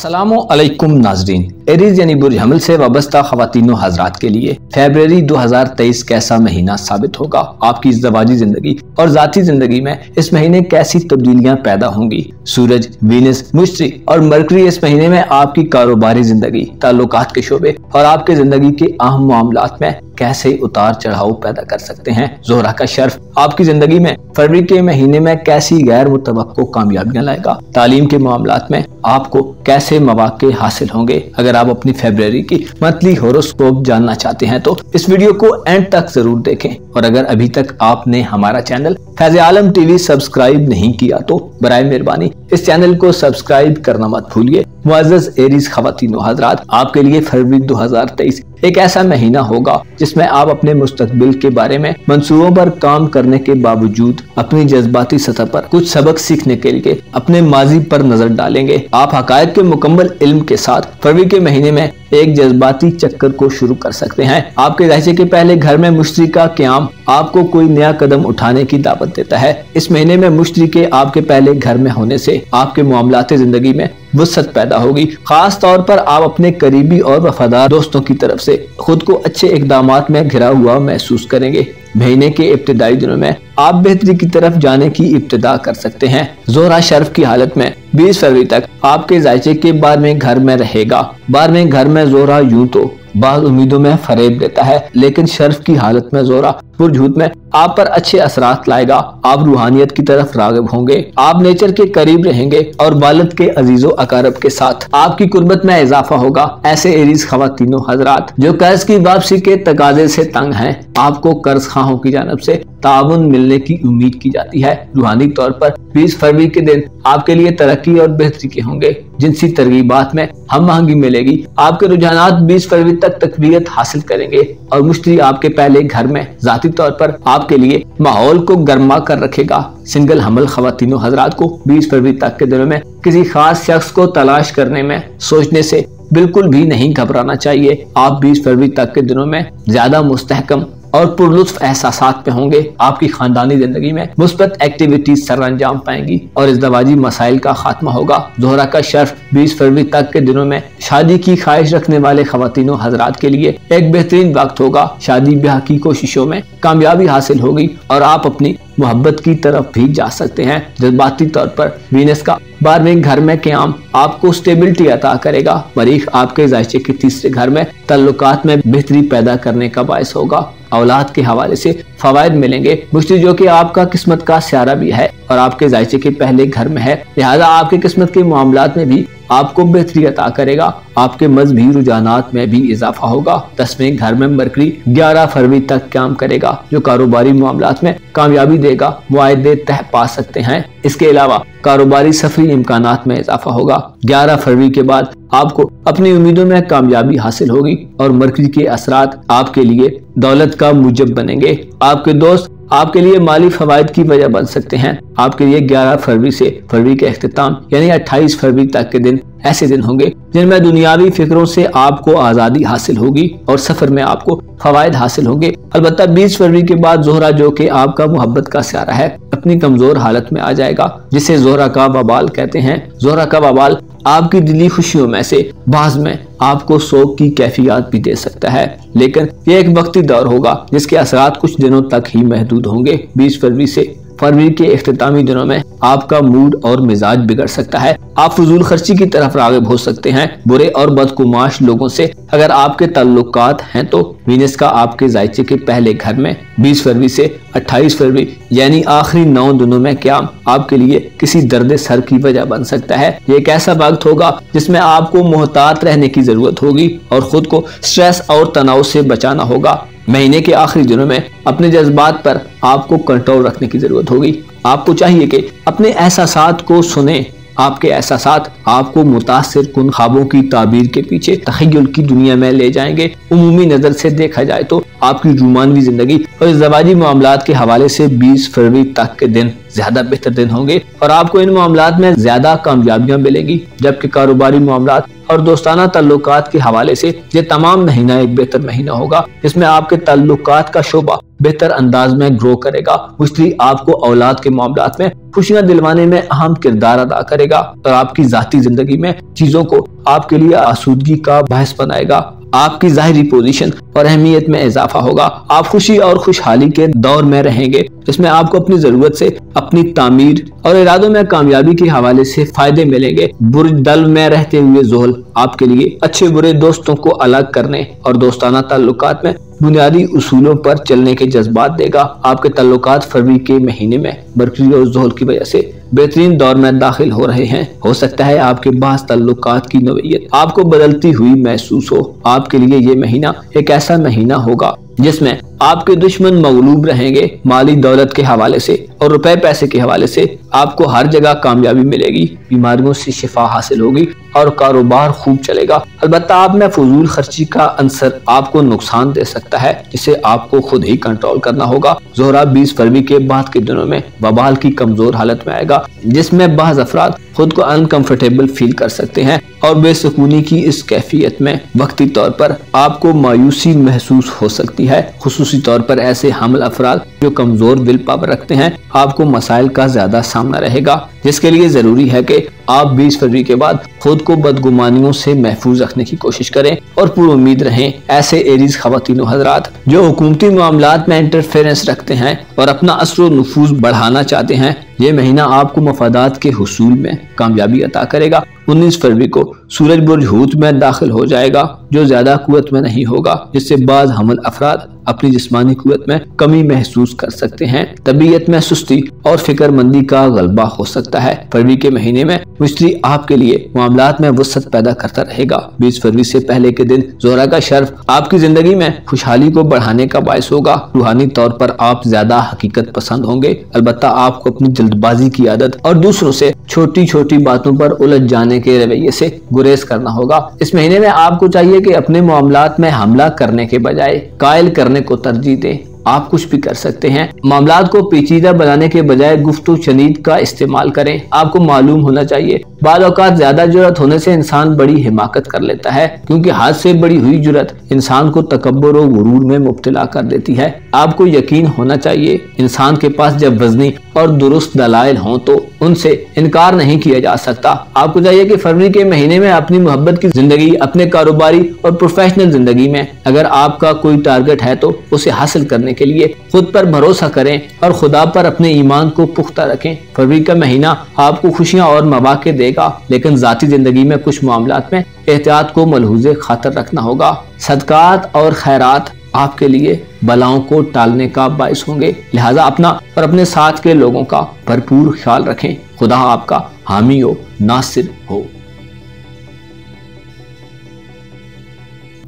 अस्सलामुअलैकुम नाजरीन। एरीज यानी बुर्ज हमल से वाबस्ता ख़वातीनो हज़रात के लिए फरवरी 2023 कैसा महीना साबित होगा। आपकी इज़्दवाजी जिंदगी और ज़ाती जिंदगी में इस महीने कैसी तब्दीलियां पैदा होंगी। सूरज, वीनस, मुश्तरी और मरकरी इस महीने में आपकी कारोबारी जिंदगी, ताल्लुकात के शोबे और आपके जिंदगी के अहम मामलात में कैसे उतार चढ़ाव पैदा कर सकते हैं। ज़ोहरा का शर्फ आपकी जिंदगी में फरवरी के महीने में कैसी गैर मुतवक्को कामयाबियां लाएगा। तालीम के मामलात में आपको कैसे मौके हासिल होंगे। अगर आप अपनी फरवरी की मंथली होरोस्कोप जानना चाहते हैं तो इस वीडियो को एंड तक जरूर देखें। और अगर अभी तक आपने हमारा चैनल फैज़ आलम टीवी सब्सक्राइब नहीं किया तो बराए मेहरबानी इस चैनल को सब्सक्राइब करना मत भूलिए। मुअज़्ज़ज़ एरीज ख़वातीनो हज़रात, आपके लिए फरवरी 2023 एक ऐसा महीना होगा जिसमें आप अपने मुस्तकबिल के बारे में मंसूबों पर काम करने के बावजूद अपनी जज्बाती सतह पर कुछ सबक सीखने के लिए अपने माजी पर नजर डालेंगे। आप हकायक के मुकम्मल इल्म के साथ फरवरी के महीने में एक जज्बाती चक्कर को शुरू कर सकते हैं। आपके दहशे के पहले घर में मुश्तरी का क़याम आपको कोई नया कदम उठाने की दावत देता है। इस महीने में मुश्तरी के आपके पहले घर में होने से आपके मामलाते जिंदगी में वुसअत पैदा होगी। खास तौर पर आप अपने करीबी और वफादार दोस्तों की तरफ से खुद को अच्छे इक़दामात में घिरा हुआ महसूस करेंगे। महीने के इब्तिदाई दिनों में आप बेहतरी की तरफ जाने की इब्तिदा कर सकते हैं। ज़ोहरा शर्फ की हालत में 20 फरवरी तक आपके जायचे के बार में घर में रहेगा। बार में घर में ज़ोहरा यूं तो बाद उम्मीदों में फरेब देता है, लेकिन शर्फ की हालत में ज़ोहरा पुरझूठ में आप पर अच्छे असरात लाएगा। आप रूहानियत की तरफ राग़िब होंगे। आप नेचर के करीब रहेंगे और वालिद के अजीजो अकारब के साथ आपकी कुर्बत में इजाफा होगा। ऐसे एरीज ख़वातीनो हज़रात जो कर्ज की वापसी के तकाजे से तंग हैं, आपको कर्ज खाहों की जानब से ताउन मिलने की उम्मीद की जाती है। रूहानी तौर पर 20 फरवरी के दिन आपके लिए तरक्की और बेहतरी के होंगे। जिनसी तरगीबात में हम महंगी मिलेगी। आपके रुझानात 20 फरवरी तक तकवीयत हासिल करेंगे और मुश्तरी आपके पहले घर में जाती तौर पर आपके लिए माहौल को गर्मा कर रखेगा। सिंगल हमल ख़वातीनो हज़रात को 20 फरवरी तक के दिनों में किसी खास शख्स को तलाश करने में सोचने से बिल्कुल भी नहीं घबराना चाहिए। आप 20 फरवरी तक के दिनों में ज्यादा मुस्तहकम और पुरलुत्फ एहसासात पे होंगे। आपकी खानदानी जिंदगी में मुस्बत एक्टिविटीज सर अंजाम पाएंगी और इज़्दवाजी मसाइल का खात्मा होगा। ज़ोहरा का शर्फ 20 फरवरी तक के दिनों में शादी की ख्वाहिश रखने वाले ख़वातीनो हज़रात के लिए एक बेहतरीन वक्त होगा। शादी ब्याह की कोशिशों में कामयाबी हासिल होगी और आप अपनी मोहब्बत की तरफ भी जा सकते हैं। जज्बाती तौर पर वीनस का 12वें घर में क़याम आपको स्टेबिलिटी अता करेगा। मरीख आपके जायचे के तीसरे घर में तल्लुकात में बेहतरी पैदा करने का बायस होगा। औलाद के हवाले से फवायद मिलेंगे। मुश्तरी जो कि आपका किस्मत का स्यारा भी है और आपके जायचे के पहले घर में है, लिहाजा आपके किस्मत के मामलात में भी आपको बेहतरी अता करेगा। आपके मजहबी रुझानात में भी इजाफा होगा। 10वें घर में मरकरी 11 फरवरी तक काम करेगा जो कारोबारी मामलात में कामयाबी देगा। मुआहदे तह पा सकते हैं। इसके अलावा कारोबारी सफरी इम्कानात में इजाफा होगा। 11 फरवरी के बाद आपको अपनी उम्मीदों में कामयाबी हासिल होगी और मरकरी के असरात आपके लिए दौलत का मूजब बनेंगे। आपके दोस्त आपके लिए माली फवायद की वजह बन सकते हैं। आपके लिए 11 फरवरी से फरवरी के अख्तिताम यानी 28 फरवरी तक के दिन ऐसे दिन होंगे जिनमें दुनियावी फिक्रों से आपको आज़ादी हासिल होगी और सफर में आपको फवायद हासिल होंगे। अलबत्ता 20 फरवरी के बाद ज़ोहरा जो कि आपका मोहब्बत का स्यारा है अपनी कमजोर हालत में आ जाएगा, जिसे ज़ोहरा का वबाल कहते हैं। ज़ोहरा का वबाल आपकी दिली खुशियों में से बाज़ में आपको शौक की कैफियत भी दे सकता है, लेकिन यह एक वक्ती दौर होगा जिसके असरात कुछ दिनों तक ही महदूद होंगे। 20 फरवरी से फरवरी के इख्तितामी दिनों में आपका मूड और मिजाज बिगड़ सकता है। आप फजूल खर्ची की तरफ राग़िब हो सकते हैं। बुरे और बदकुमाश लोगों से अगर आपके ताल्लुकात हैं तो वीनस का आपके जायचे के पहले घर में 20 फरवरी से 28 फरवरी यानी आखिरी 9 दिनों में क़याम आपके लिए किसी दर्द सर की वजह बन सकता है। ये एक ऐसा वक्त होगा जिसमें आपको मोहतात रहने की जरूरत होगी और खुद को स्ट्रेस और तनाव से बचाना होगा। महीने के आखिरी दिनों में अपने जज्बात पर आपको कंट्रोल रखने की जरूरत होगी। आपको चाहिए कि अपने एहसासात को सुने। आपके एहसासात आपको मुतासिर कुन ख्वाबों की ताबीर के पीछे तखय्युल की दुनिया में ले जाएंगे। उमूमी नजर से देखा जाए तो आपकी रूमानवी जिंदगी और इज़्दवाजी मामलात के हवाले से 20 फरवरी तक के दिन ज्यादा बेहतर दिन होंगे और आपको इन मामलात में ज्यादा कामयाबियां मिलेंगी, जबकि कारोबारी मामलात और दोस्ताना ताल्लुकात के हवाले से ये तमाम महीना एक बेहतर महीना होगा जिसमें आपके ताल्लुकात का शोबा बेहतर अंदाज में ग्रो करेगा। मुश्तरी आपको औलाद के मामलात में खुशियां दिलवाने में अहम किरदार अदा करेगा और आपकी जाती जिंदगी में चीजों को आपके लिए आसूदगी का बायस बनाएगा। आपकी जाहिरी पोजीशन और अहमियत में इजाफा होगा। आप खुशी और खुशहाली के दौर में रहेंगे, इसमें आपको अपनी जरूरत से अपनी तामीर और इरादों में कामयाबी के हवाले से फायदे मिलेंगे। बुर्ज दल में रहते हुए ज़ोहल आपके लिए अच्छे बुरे दोस्तों को अलग करने और दोस्ताना ताल्लुकात में बुनियादी उसूलों पर चलने के जज्बात देगा। आपके ताल्लुकात फरवरी के महीने में मरकरी और ज़ोहल की वजह से बेहतरीन दौर में दाखिल हो रहे हैं। हो सकता है आपके बास ताल्लुकात की नौइयत आपको बदलती हुई महसूस हो। आपके लिए ये महीना एक ऐसा महीना होगा जिसमें आपके दुश्मन मगलूब रहेंगे। माली दौलत के हवाले से और रुपए पैसे के हवाले से आपको हर जगह कामयाबी मिलेगी। बीमारियों से शिफा हासिल होगी और कारोबार खूब चलेगा। अलबत्ता आप में फजूल खर्ची का अंसर आपको नुकसान दे सकता है, जिसे आपको खुद ही कंट्रोल करना होगा। ज़ोहरा 20 फरवरी के बाद के दिनों में बवाल की कमजोर हालत में आएगा, जिसमें बाज़ अफराद खुद को अनकंफर्टेबल फील कर सकते हैं और बेसुकूनी की इस कैफियत में वक्ती तौर पर आपको मायूसी महसूस हो सकती है। खुसूसी तौर पर ऐसे हमल अफराद जो कमजोर विल पावर रखते हैं, आपको मसाइल का ज्यादा सामना रहेगा, जिसके लिए जरूरी है कि आप 20 फरवरी के बाद खुद को बदगुमानियों से महफूज रखने की कोशिश करें और पुरुम्मीद रहें। ऐसे एरीज खवातीन हजरात जो हुकूमती मामलात में इंटरफेरेंस रखते हैं और अपना असर व नफूज बढ़ाना चाहते हैं, ये महीना आपको मफादात के हुसूल में कामयाबी अता करेगा। 19 फरवरी को सूरज बुर्ज हूत में दाखिल हो जाएगा, जो ज्यादा कुव्वत में नहीं होगा, जिससे बाज हमल अफराद अपनी जिस्मानी कुव्वत में कमी महसूस कर सकते हैं। तबीयत में सुस्ती और फिक्रमंदी का गलबा हो सकता है। फरवरी के महीने में मुश्तरी आपके लिए मामलात में वसत पैदा करता रहेगा। 20 फरवरी से पहले के दिन ज़ोहरा का शर्फ आपकी जिंदगी में खुशहाली को बढ़ाने का बायस होगा। रूहानी तौर पर आप ज्यादा हकीकत पसंद होंगे। अलबत्ता आपको अपनी जल्दबाजी की आदत और दूसरों से छोटी छोटी बातों पर उलझ जाने के रवैये से गुरेज करना होगा। इस महीने में आपको चाहिए कि अपने मामलात में हमला करने के बजाय कायल करने को तरजीह दें। आप कुछ भी कर सकते हैं। मामलात को पेचीदा बनाने के बजाय गुफ्तु शनीद का इस्तेमाल करें। आपको मालूम होना चाहिए, बाद औकात ज्यादा जुर्रत होने से इंसान बड़ी हिमाकत कर लेता है, क्योंकि हाथ से बड़ी हुई जुर्रत इंसान को तकब्बुर और गुरूर में मुब्तला कर देती है। आपको यकीन होना चाहिए, इंसान के पास जब वजनी और दुरुस्त दलाइल हों तो उनसे इनकार नहीं किया जा सकता। आपको चाहिए कि फरवरी के महीने में अपनी मोहब्बत की जिंदगी, अपने कारोबारी और प्रोफेशनल जिंदगी में अगर आपका कोई टारगेट है तो उसे हासिल करने के लिए खुद पर भरोसा करें और खुदा पर अपने ईमान को पुख्ता रखें। फरवरी का महीना आपको खुशियां और मौके देगा, लेकिन जाती जिंदगी में कुछ मामलात में एहतियात को मलहूज़े खातर रखना होगा। सदकात और खैरात आपके लिए बलाओं को टालने का बायस होंगे, लिहाजा अपना और अपने साथ के लोगों का भरपूर ख्याल रखें। खुदा आपका हामी हो, नासिर हो।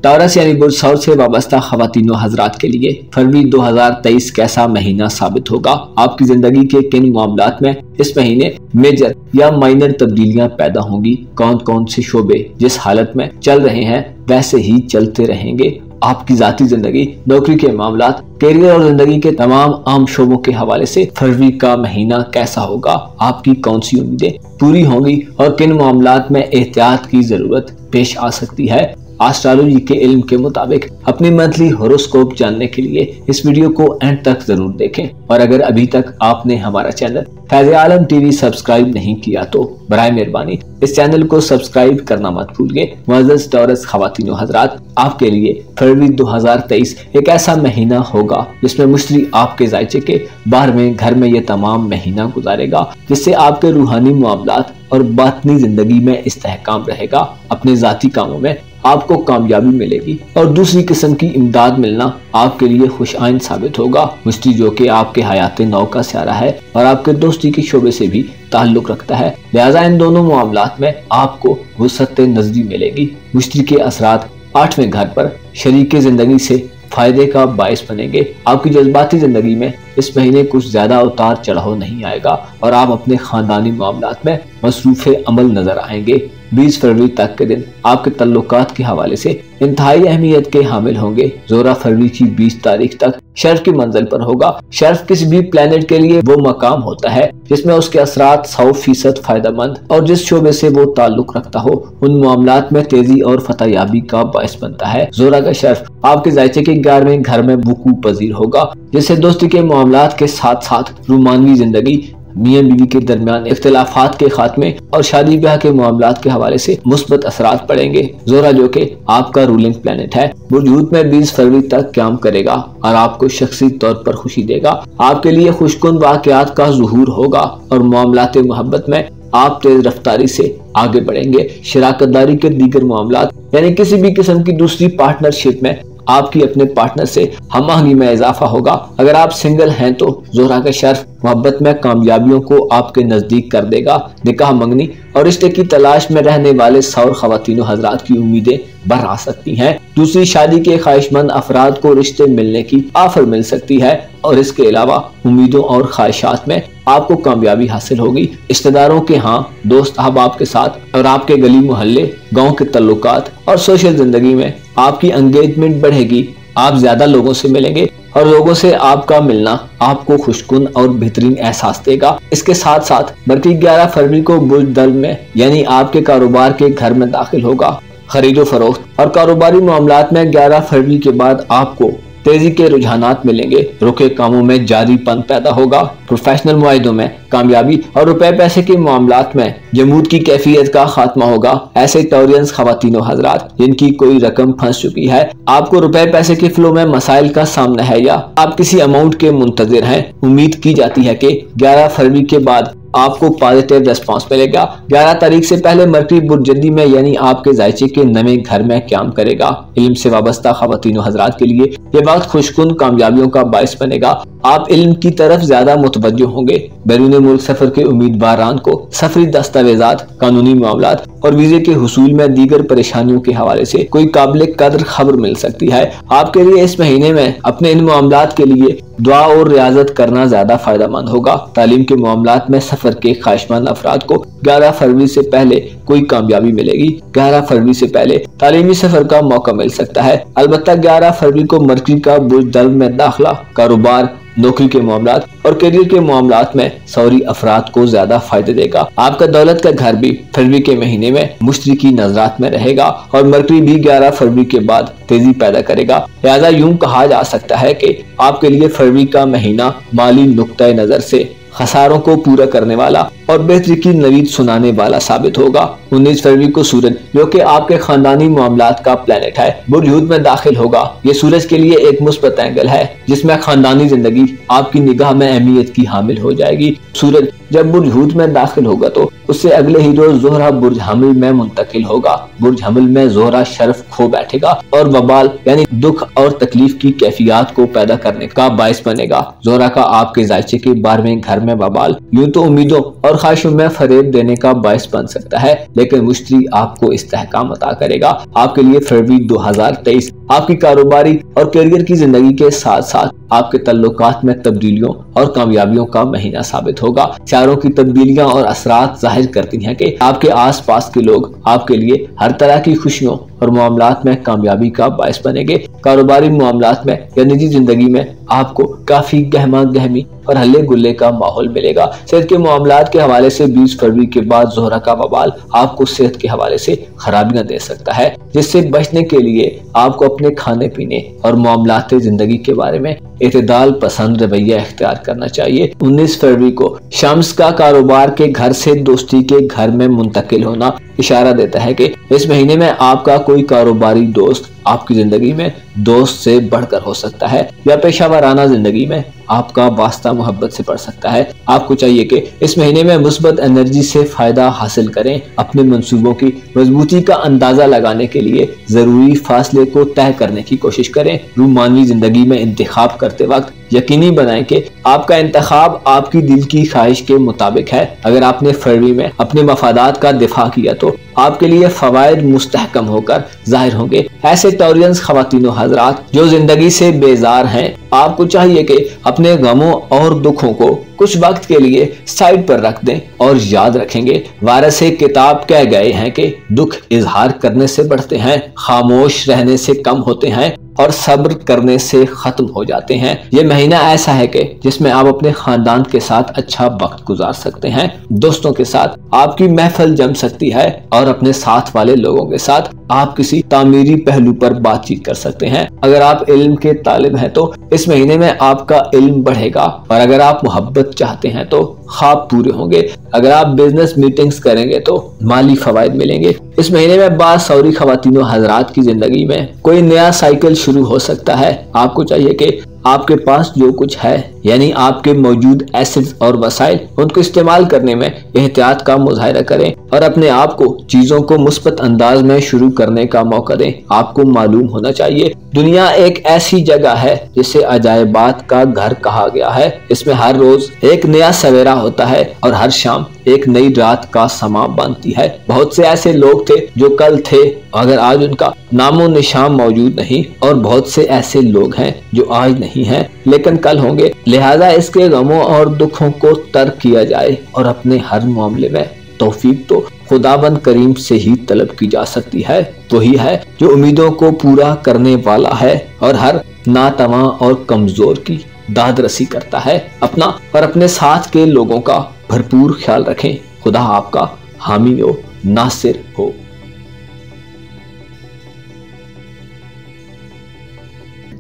टॉरस यानी बुर्ज सौर से वाबस्ता खवातीनों हजरात के लिए फरवरी 2023 कैसा महीना साबित होगा? आपकी जिंदगी के किन मामलात में इस महीने मेजर या माइनर तब्दीलियां पैदा होंगी? कौन कौन से शोबे जिस हालत में चल रहे हैं वैसे ही चलते रहेंगे? आपकी जाती जिंदगी, नौकरी के मामलात, कैरियर और जिंदगी के तमाम आम शोबों के हवाले से फरवरी का महीना कैसा होगा? आपकी कौन सी उम्मीदें पूरी होंगी और किन मामलात में एहतियात की जरूरत पेश आ सकती है? एस्ट्रोलॉजी के इल्म के मुताबिक अपनी मंथली होरोस्कोप जानने के लिए इस वीडियो को एंड तक जरूर देखें। और अगर अभी तक आपने हमारा चैनल फैज़ आलम टीवी सब्सक्राइब नहीं किया तो बराए मेहरबानी इस चैनल को सब्सक्राइब करना मत भूलिए। मुअज़्ज़ज़ टॉरस खवातीनो हजरात, आपके लिए फरवरी 2023 एक ऐसा महीना होगा जिसमें मुश्तरी आपके जायचे के बाहर में घर में ये तमाम महीना गुजारेगा, जिससे आपके रूहानी मामलात और बातनी जिंदगी में इस्तेहकाम रहेगा। अपने जाती कामों में आपको कामयाबी मिलेगी और दूसरी किस्म की इमदाद मिलना आपके लिए खुश आइन साबित होगा। मुश्तरी जो कि आपके हयात नौ का स्यारा है और आपके दोस्ती के शोबे से भी ताल्लुक रखता है, लिहाजा इन दोनों मामलात में आपको वुसअत नज़री मिलेगी। मुश्तरी के असरात 8वें घर पर शरीके जिंदगी से फायदे का बायस बनेंगे। आपकी जज्बाती जिंदगी में इस महीने कुछ ज्यादा उतार चढ़ाव नहीं आएगा और आप अपने खानदानी मामलात में मसरूफ़ अमल नजर आएंगे। 20 फरवरी तक के दिन आपके तल्लुकात के हवाले से इंतहाई अहमियत के हामिल होंगे। जोहरा फरवरी की 20 तारीख तक शर्फ की मंजिल पर होगा। शर्फ किसी भी प्लेनेट के लिए वो मकाम होता है जिसमें उसके असरात 100% फायदेमंद और जिस शोबे से वो ताल्लुक रखता हो उन मामलात में तेजी और फतहयाबी का बायस बनता है। जोहरा का शर्फ आपके जायचे के 11वें घर में वकूअ पजीर होगा, जिससे दोस्ती के मामलात के साथ साथ रूमानवी जिंदगी, मियां बीवी के दरमियान इख्तिलाफात के खात्मे और शादी ब्याह के मामलात के हवाले से मुस्बत असरात पड़ेंगे। जोहरा जो कि आपका रूलिंग प्लेनेट है बुर्ज हूत में 20 फरवरी तक क्याम करेगा और आपको शख्सी तौर पर खुशी देगा। आपके लिए खुशकुन वाकयात का ज़ुहूर होगा और मामलात मोहब्बत में आप तेज रफ्तारी से आगे बढ़ेंगे। शराकतदारी के दीगर मामलात यानी किसी भी किस्म की दूसरी पार्टनरशिप में आपकी अपने पार्टनर से हमआहंगी में इजाफा होगा। अगर आप सिंगल हैं तो जोहरा का शर्फ मोहब्बत में कामयाबियों को आपके नजदीक कर देगा। निकाह मंगनी और रिश्ते की तलाश में रहने वाले सौर खवातीनो हजरात की उम्मीदें बढ़ आ सकती हैं। दूसरी शादी के ख्वाहिशमंद अफराद को रिश्ते मिलने की ऑफर मिल सकती है और इसके अलावा उम्मीदों और ख्वाहिशात में आपको कामयाबी हासिल होगी। रिश्तेदारों के यहाँ दोस्त अहबाब के साथ और आपके गली मोहल्ले, गांव के तल्लुकात और सोशल जिंदगी में आपकी एंगेजमेंट बढ़ेगी। आप ज्यादा लोगों से मिलेंगे और लोगों से आपका मिलना आपको खुशकुन और बेहतरीन एहसास देगा। इसके साथ साथ मरकरी 11 फरवरी को बुर्ज दल में यानी आपके कारोबार के घर में दाखिल होगा। खरीदो फरोख्त और कारोबारी मामलात में 11 फरवरी के बाद आपको तेजी के रुझानात मिलेंगे। रुके कामों में जारीपन पैदा होगा। प्रोफेशनल मुआहिदों में कामयाबी और रुपए पैसे के मामलात में जमूद की कैफियत का खात्मा होगा। ऐसे टॉरियंस खवातीनो हजरात जिनकी कोई रकम फंस चुकी है, आपको रुपए पैसे के फ्लो में मसाइल का सामना है या आप किसी अमाउंट के मुंतजिर हैं, उम्मीद की जाती है कि 11 फरवरी के बाद आपको पॉजिटिव रेस्पॉन्स मिलेगा। 11 तारीख से पहले मरकरी बुर्ज जद्दी में यानी आपके जायचे के नए घर में क्याम करेगा। इल्म से वाबस्ता खवातीनो हजरात के लिए ये वक्त खुशकुन कामयाबियों का बायस बनेगा। आप इल्म की तरफ ज्यादा मुतवज्जो होंगे। बैरून मुल्क सफर के उम्मीदवारान को सफरी दस्तावेजात, कानूनी मामलात और वीजे के हुसूल में दीगर परेशानियों के हवाले से कोई काबिल कदर खबर मिल सकती है। आपके लिए इस महीने में अपने इन मामलात के लिए दुआ और रियाजत करना ज्यादा फायदेमंद होगा। तालीम के मामलात में सफर के ख्वाहिशमंद अफराद को 11 फरवरी से पहले कोई कामयाबी मिलेगी। 11 फरवरी से पहले तालीमी सफर का मौका मिल सकता है। अलबत्ता 11 फरवरी को मरकरी का बुर्ज दल में दाखिला कारोबार, नौकरी के मामलात और करियर के मामलात में सौरी अफराद को ज्यादा फायदे देगा। आपका दौलत का घर भी फरवरी के महीने में मुश्तरी की नजरात में रहेगा और मरकरी भी 11 फरवरी के बाद तेजी पैदा करेगा। लिहाजा यूं कहा जा सकता है कि आपके लिए फरवरी का महीना माली नुक्ता नजर से खसारों को पूरा करने वाला और बेहतरी की नवीद सुनाने वाला साबित होगा। 19 फरवरी को सूरज जो कि आपके खानदानी मामलात का प्लेनेट है बुर्ज हूत में दाखिल होगा। ये सूरज के लिए एक मुस्बत एंगल है जिसमें खानदानी जिंदगी आपकी निगाह में अहमियत की हामिल हो जाएगी। सूरज जब बुर्ज हूत में दाखिल होगा तो उससे अगले ही रोज जोहरा बुर्ज हमिल में मुंतकिल होगा। बुर्ज हमिल में जोहरा शर्फ खो बैठेगा और वबाल यानी दुख और तकलीफ की कैफियत को पैदा करने का बायस बनेगा। जोहरा का आपके जायचे के 12वें घर में वबाल यूं तो उम्मीदों और ख्वाहिशों में फरेब देने का बायस बन सकता है, लेकिन मुश्तरी आपको इस्तेहकाम अता करेगा। आपके लिए फरवरी 2023 आपकी कारोबारी और करियर की जिंदगी के साथ साथ आपके तल्लुकात में तब्दीलियों और कामयाबियों का महीना साबित होगा। चारों की तब्दीलियां और असरात जाहिर करती हैं कि आपके आस पास के लोग आपके लिए हर तरह की खुशियों और मामलात में कामयाबी का बायस बनेंगे। कारोबारी मामलात में या निजी जिंदगी में आपको काफी गहमा गहमी और हल्ले गुल्ले का माहौल मिलेगा। सेहत के मामलात के हवाले से 20 फरवरी के बाद जोहरा का वबाल आपको सेहत के हवाले से खराबियां दे सकता है, जिससे बचने के लिए आपको अपने खाने पीने और मामलात जिंदगी के बारे में इतदाल पसंद रवैया इख्तियार करना चाहिए। 19 फरवरी को शम्स का कारोबार के घर से दोस्ती के घर में मुंतकिल होना इशारा देता है कि इस महीने में आपका कोई कारोबारी दोस्त आपकी जिंदगी में दोस्त से बढ़कर हो सकता है या पेशा वाराना जिंदगी में आपका वास्ता मोहब्बत से बढ़ सकता है। आपको चाहिए कि इस महीने में मुस्बत एनर्जी से फायदा हासिल करें। अपने मंसूबों की मजबूती का अंदाजा लगाने के लिए जरूरी फासले को तय करने की कोशिश करें। रूमानवी जिंदगी में इंतखाब करते वक्त यकीनी बनाएं कि आपका इंतखाब आपकी दिल की ख्वाहिश के मुताबिक है। अगर आपने फरवरी में अपने मफादात का दिफा किया तो आपके लिए फवायद मुस्तहकम होकर जाहिर होंगे। ऐसे टॉरियंस खवातीनो हजरात जो जिंदगी से बेजार हैं, आपको चाहिए कि अपने अपने गमों और दुखों को कुछ वक्त के लिए साइड पर रख दें और याद रखेंगे, वारिस किताब कह गए हैं कि दुख इजहार करने से बढ़ते हैं, खामोश रहने से कम होते हैं और सब्र करने से खत्म हो जाते हैं। ये महीना ऐसा है कि जिसमें आप अपने खानदान के साथ अच्छा वक्त गुजार सकते हैं, दोस्तों के साथ आपकी महफिल जम सकती है और अपने साथ वाले लोगों के साथ आप किसी तामीरी पहलू पर बातचीत कर सकते हैं। अगर आप इल्म के तालिब हैं तो इस महीने में आपका इल्म बढ़ेगा और अगर आप मोहब्बत चाहते हैं तो ख्वाब पूरे होंगे। अगर आप बिजनेस मीटिंग्स करेंगे तो माली फवायद मिलेंगे। इस महीने में बासौरी खवातीनो हजरात की जिंदगी में कोई नया साइकिल शुरू हो सकता है। आपको चाहिए कि आपके पास जो कुछ है, यानी आपके मौजूद एसेट्स और वसाइल, उनको इस्तेमाल करने में एहतियात का मुजाहिरा करें और अपने आप को चीजों को मुस्बत अंदाज में शुरू करने का मौका दें। आपको मालूम होना चाहिए दुनिया एक ऐसी जगह है जिसे अजायबात का घर कहा गया है। इसमें हर रोज एक नया सवेरा होता है और हर शाम एक नई रात का समा बांधती है। बहुत से ऐसे लोग थे जो कल थे अगर आज उनका नामो निशान मौजूद नहीं, और बहुत से ऐसे लोग हैं जो आज नहीं हैं लेकिन कल होंगे। लिहाजा इसके गमों और दुखों को तर्क किया जाए और अपने हर मामले में तौफीक तो खुदाबंद करीम से ही तलब की जा सकती है। वही है जो उम्मीदों को पूरा करने वाला है और हर नातवा और कमजोर की दाद रसी करता है। अपना और अपने साथ के लोगों का भरपूर ख्याल रखें। खुदा आपका हामी हो, नासिर हो।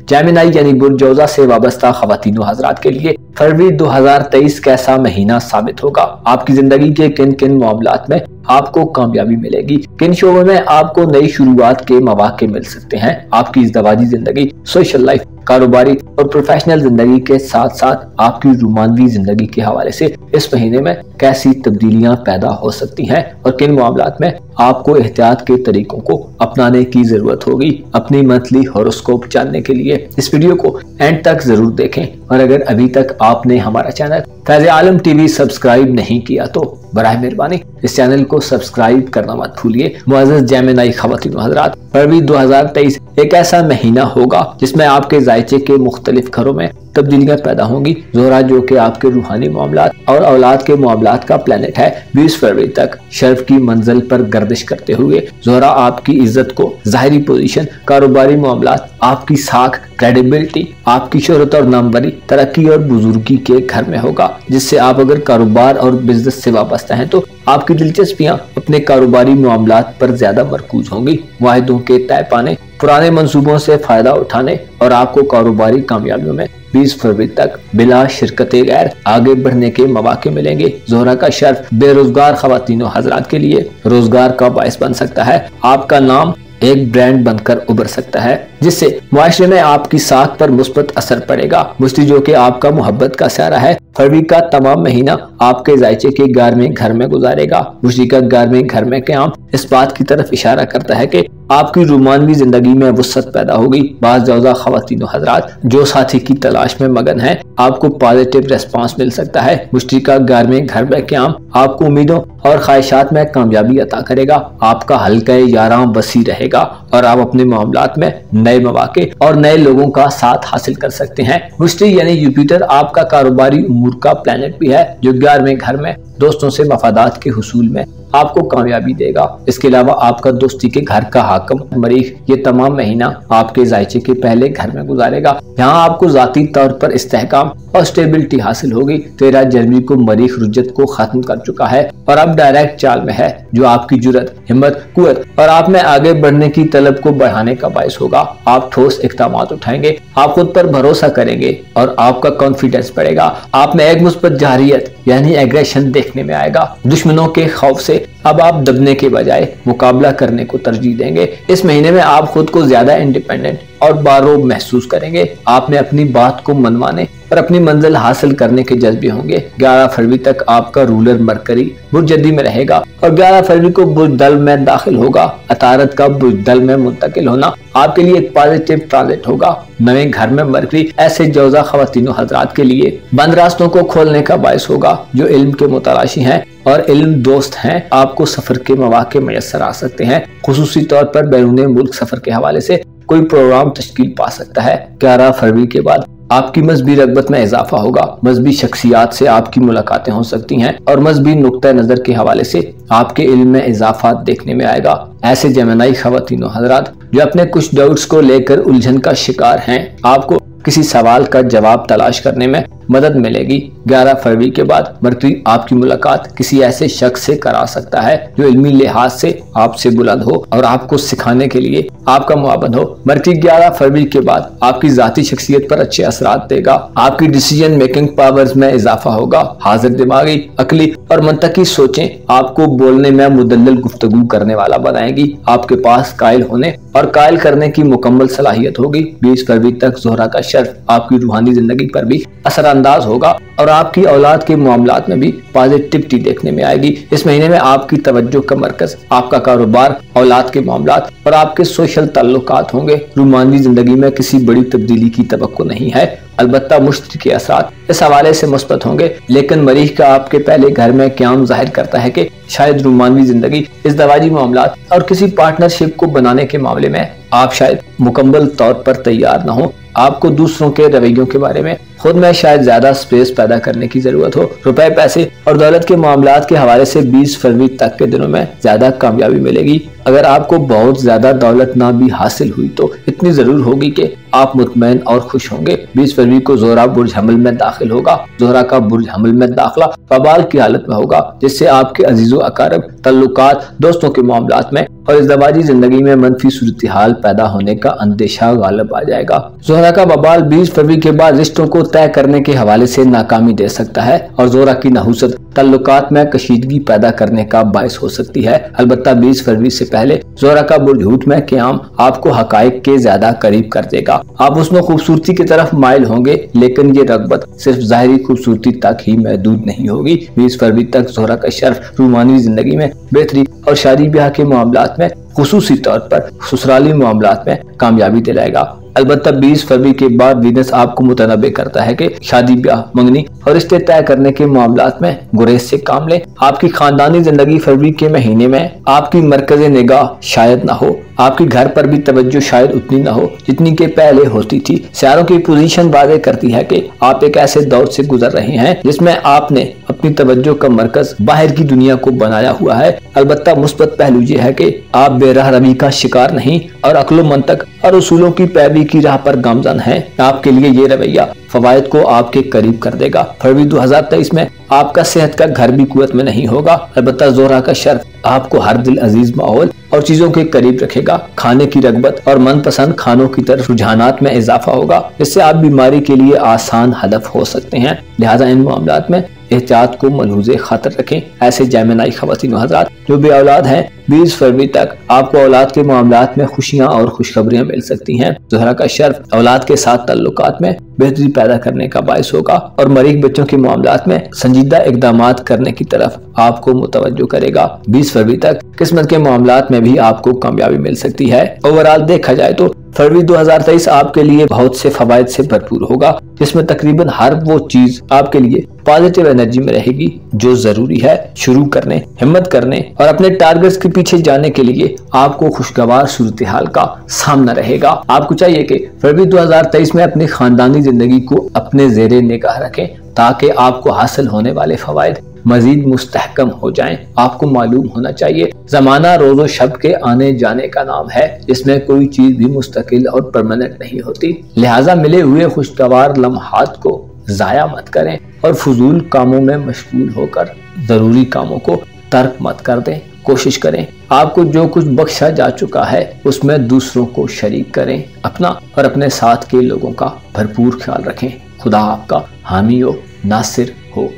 जेमिनी यानी बुर्जौजा से वाबस्ता खवातीनो हजरात के लिए फरवरी 2023 कैसा महीना साबित होगा? आपकी जिंदगी के किन किन मामलात में आपको कामयाबी मिलेगी? किन शोबों में आपको नई शुरुआत के मौके मिल सकते हैं? आपकी इज़्दवाजी जिंदगी, सोशल लाइफ, कारोबारी और प्रोफेशनल जिंदगी के साथ साथ आपकी रूमानवी जिंदगी के हवाले से इस महीने में कैसी तब्दीलियां पैदा हो सकती हैं और किन मामलात में आपको एहतियात के तरीकों को अपनाने की जरूरत होगी? अपनी मंथली हॉरोस्कोप जानने के लिए इस वीडियो को एंड तक जरूर देखें और अगर अभी तक आपने हमारा चैनल फैज़ आलम टीवी सब्सक्राइब नहीं किया तो बराए मेहरबानी इस चैनल को सब्सक्राइब करना मत भूलिए। मुअज़्ज़ज़ जेमिनी खवातीन हज़रात, फरवरी 2023 एक ऐसा महीना होगा जिसमें आपके जायचे के मुख्तलिफ घरों में तब्दीलियां पैदा होंगी। ज़ोहरा जो कि आपके रूहानी मामलात और औलाद के मामलात का प्लैनेट है, 20 फरवरी तक शर्फ की मंजिल पर गर्दिश करते हुए ज़ोहरा आपकी इज्जत को, ज़ाहिरी पोजीशन, कारोबारी मामलात, आपकी साख, क्रेडिबिलिटी, आपकी शोहरत और नामवरी, तरक्की और बुजुर्गी के घर में होगा। जिससे आप अगर कारोबार और बिजनेस से वाबस्ता हैं तो आपकी दिलचस्पियां अपने कारोबारी मामलात पर ज्यादा मरकूज होंगी। वाहिदों के तय पाने, पुराने मंसूबों से फायदा उठाने और आपको कारोबारी कामयाबियों में 20 फरवरी तक बिला शिरकत गैर आगे बढ़ने के मौके मिलेंगे। ज़ोहरा का शर्फ बेरोजगार खवातीनों हजरात के लिए रोजगार का बायस बन सकता है। आपका नाम एक ब्रांड बनकर उभर सकता है जिससे मुआशरे में आपकी साख पर मुस्बत असर पड़ेगा। मुश्ती जो कि आपका मोहब्बत का सहारा है, फरवरी का तमाम महीना आपके जायचे के 11वें घर में गुजारेगा। मुश्ती का 11वें घर में क़याम इस बात की तरफ इशारा करता है कि आपकी रूमानवी जिंदगी में वुसअत पैदा होगी। बाज़ जौजा खवातीनो हजरात जो साथी की तलाश में मगन है, आपको पॉजिटिव रेस्पॉन्स मिल सकता है। मुश्ती का 11वें घर में क़याम आपको उम्मीदों और ख्वाहिशात में कामयाबी अता करेगा। आपका हल्का यारां वसी रहेगा और आप अपने मामलात में नए मौके और नए लोगों का साथ हासिल कर सकते हैं। मुश्ती यानी यूपिटर आपका कारोबारी उमूर का प्लैनेट भी है जो 11वें घर में दोस्तों से मफादात के हुसूल में आपको कामयाबी देगा। इसके अलावा आपका दोस्ती के घर का हाकम मरीख ये तमाम महीना आपके जायचे के पहले घर में गुजारेगा। यहाँ आपको जाती तौर पर इस्तेहकाम और स्टेबिलिटी हासिल होगी। 13 जनवरी को मरीख रुज्जत को खत्म कर चुका है और अब डायरेक्ट चाल में है जो आपकी जुर्रत, हिम्मत, कुव्वत और आप में आगे बढ़ने की तलब को बढ़ाने का बायस होगा। आप ठोस इक़दाम उठाएंगे, आप खुद पर भरोसा करेंगे और आपका कॉन्फिडेंस बढ़ेगा। आप में एक मुस्बत जाहिरियत यानी एग्रेशन देखने में आएगा। दुश्मनों के खौफ से अब आप दबने के बजाय मुकाबला करने को तरजीह देंगे। इस महीने में आप खुद को ज्यादा इंडिपेंडेंट और बारोब महसूस करेंगे। आप में अपनी बात को मनवाने और अपनी मंजिल हासिल करने के जज्बे होंगे। 11 फरवरी तक आपका रूलर मरकरी बुर्ज जद्दी में रहेगा और 11 फरवरी को बुर्ज दल में दाखिल होगा। अतारत का बुर्ज दल में मुंतकिल होना आपके लिए एक पॉजिटिव ट्रांजिट होगा। नए घर में मरकरी ऐसे जौजा खवातीनों हजरात के लिए बंद रास्तों को खोलने का बायस होगा जो इल्म के मुतलाशी हैं और इल्म दोस्त हैं। आपको सफर के मौके मैसर आ सकते हैं, खुसूसी तौर पर बैरून मुल्क सफर के हवाले से कोई प्रोग्राम तश्कील पा सकता है। 11 फरवरी के बाद आपकी मजहबी रगबत में इजाफा होगा। मजहबी शख्सियात से आपकी मुलाकातें हो सकती हैं और मजहबी नुक्ता नजर के हवाले से आपके इल्म में इजाफा देखने में आएगा। ऐसे जेमिनी ख़वातीन हज़रात जो अपने कुछ डाउट्स को लेकर उलझन का शिकार हैं, आपको किसी सवाल का जवाब तलाश करने में मदद मिलेगी। 11 फरवरी के बाद मरकज़ी आपकी मुलाकात किसी ऐसे शख्स से करा सकता है जो इल्मी लिहाज से आपसे बुलंद हो और आपको सिखाने के लिए आपका मुआवन हो। मरकज़ी 11 फरवरी के बाद आपकी जाती शख्सियत पर अच्छे असरात देगा। आपकी डिसीजन मेकिंग पावर्स में इजाफा होगा। हाजिर दिमागी, अकली और मंतकी सोचें आपको बोलने में मुदल्लल गुफ्तगू करने वाला बनाएगी। आपके पास कायल होने और कायल करने की मुकम्मल सलाहियत होगी। 20 फरवरी तक ज़ोहरा का शर्फ आपकी रूहानी जिंदगी पर भी असरअंदाज होगा और आपकी औलाद के मामलात में भी पॉजिटिविटी देखने में आएगी। इस महीने में आपकी तवज्जो का मरकज आपका कारोबार, औलाद के मामलात और आपके सोशल ताल्लुकात होंगे। रूहानी जिंदगी में किसी बड़ी तब्दीली की तवक्को नहीं है, अलबत्ता मुश्तरी के असरात इस हवाले से मुस्बत होंगे। लेकिन मरीख का आपके पहले घर में क़याम जाहिर करता है कि शायद रूहानी जिंदगी, इज़दवाजी मामलात और किसी पार्टनरशिप को बनाने के मामले में आप शायद मुकम्मल तौर पर तैयार न हो। आपको दूसरों के रवैयों के बारे में खुद में शायद ज्यादा स्पेस पैदा करने की जरूरत हो। रुपए, पैसे और दौलत के मामलात के हवाले से 20 फरवरी तक के दिनों में ज्यादा कामयाबी मिलेगी। अगर आपको बहुत ज्यादा दौलत ना भी हासिल हुई तो इतनी जरूर होगी कि आप मुतमैन और खुश होंगे। 20 फरवरी को ज़ोहरा बुर्ज हमल में दाखिल होगा। ज़ोहरा का बुर्ज हमल में दाखिला वबाल की हालत में होगा, जिससे आपके अजीजो अकारब, तल्लुकात, दोस्तों के मामलात में और इज़दवाजी जिंदगी में मनफी सूरत हाल पैदा होने का अंदेशा गालिब आ जाएगा। ज़ोहरा का वबाल 20 फरवरी के बाद रिश्तों को तय करने के हवाले से नाकामी दे सकता है और ज़ोहरा की नहुसत तल्लुकात में कशीदगी पैदा करने का बायस हो सकती है। अलबत्ता 20 फरवरी से पहले ज़ोहरा का बुर्ज हूत में क़याम आपको हकायक के ज्यादा करीब कर देगा। आप उसमें खूबसूरती की तरफ माइल होंगे, लेकिन ये रगबत सिर्फ ज़ाहिरी खूबसूरती तक ही महदूद नहीं होगी। 20 फरवरी तक ज़ोहरा का शर्फ रूहानी जिंदगी में बेहतरी और शादी ब्याह के मामलात में, खुसूसी तौर पर ससुराली मामलात में कामयाबी दिलाएगा। अलबत्ता 20 फरवरी के बाद वीनस आपको मुतनब्बे करता है कि शादी ब्याह, मंगनी और रिश्ते तय करने के मामलात में गुरेज से काम लें। आपकी खानदानी जिंदगी फरवरी के महीने में आपकी मरकज़े निगाह शायद ना हो। आपकी घर पर भी तवज्जो शायद उतनी ना हो जितनी के पहले होती थी। सियारों की पोजीशन वाज़ेह करती है कि आप एक ऐसे दौर से गुजर रहे हैं जिसमें आपने अपनी तवज्जो का मरकज बाहर की दुनिया को बनाया हुआ है। अलबत्ता मुस्बत पहलू ये है कि आप बेराह रवी का शिकार नहीं और अक्लो मंतक और उसूलों की पैरवी की राह पर गामजन हैं। आपके लिए ये रवैया फवायद को आपके करीब कर देगा। फरवरी 2023 में आपका सेहत का घर भी कुव्वत में नहीं होगा। अलबत्ता ज़ोहरा का शर्फ आपको हर दिल अजीज माहौल और चीजों के करीब रखेगा। खाने की रगबत और मनपसंद खानों की तरफ रुझानात में इजाफा होगा, जिससे आप बीमारी के लिए आसान हदफ हो सकते हैं। लिहाजा इन मामलात में एहतियात को मलहूज़े खातर रखें। ऐसे जेमिनी ख़वातीन हज़रात जो बे औलाद हैं, 20 फरवरी तक आपको औलाद के मामलात में खुशियां और खुशखबरियां मिल सकती हैं। ज़ोहरा का शर्फ औलाद के साथ ताल्लुकात में बेहतरी पैदा करने का बायस होगा और मरीग बच्चों के मामलात में संजीदा इक़दामात करने की तरफ आपको मुतवज्जो करेगा। 20 फरवरी तक किस्मत के मामलात में भी आपको कामयाबी मिल सकती है। ओवरऑल देखा जाए तो फरवरी 2023 आपके लिए बहुत से फवायद से भरपूर होगा, जिसमें तकरीबन हर वो चीज आपके लिए पॉजिटिव एनर्जी में रहेगी जो जरूरी है शुरू करने, हिम्मत करने और अपने टारगेट्स के पीछे जाने के लिए आपको खुशगवार सूरत हाल का सामना रहेगा। आपको चाहिए कि फरवरी 2023 में अपनी खानदानी जिंदगी को अपने ज़ेरे निगाह रखें ताकि आपको हासिल होने वाले फवायद मजीद मुस्तहकम हो जाएं। आपको मालूम होना चाहिए जमाना रोजो शब के आने जाने का नाम है, जिसमें कोई चीज भी मुस्तकिल और परमानेंट नहीं होती। लिहाजा मिले हुए खुशगवार लम्हात को जाया मत करें और फजूल कामों में मशगूल होकर जरूरी कामों को तर्क मत कर दें। कोशिश करें आपको जो कुछ बख्शा जा चुका है उसमें दूसरों को शरीक करें। अपना और अपने साथ के लोगों का भरपूर ख्याल रखें। खुदा आपका हामी हो, नासिर हो।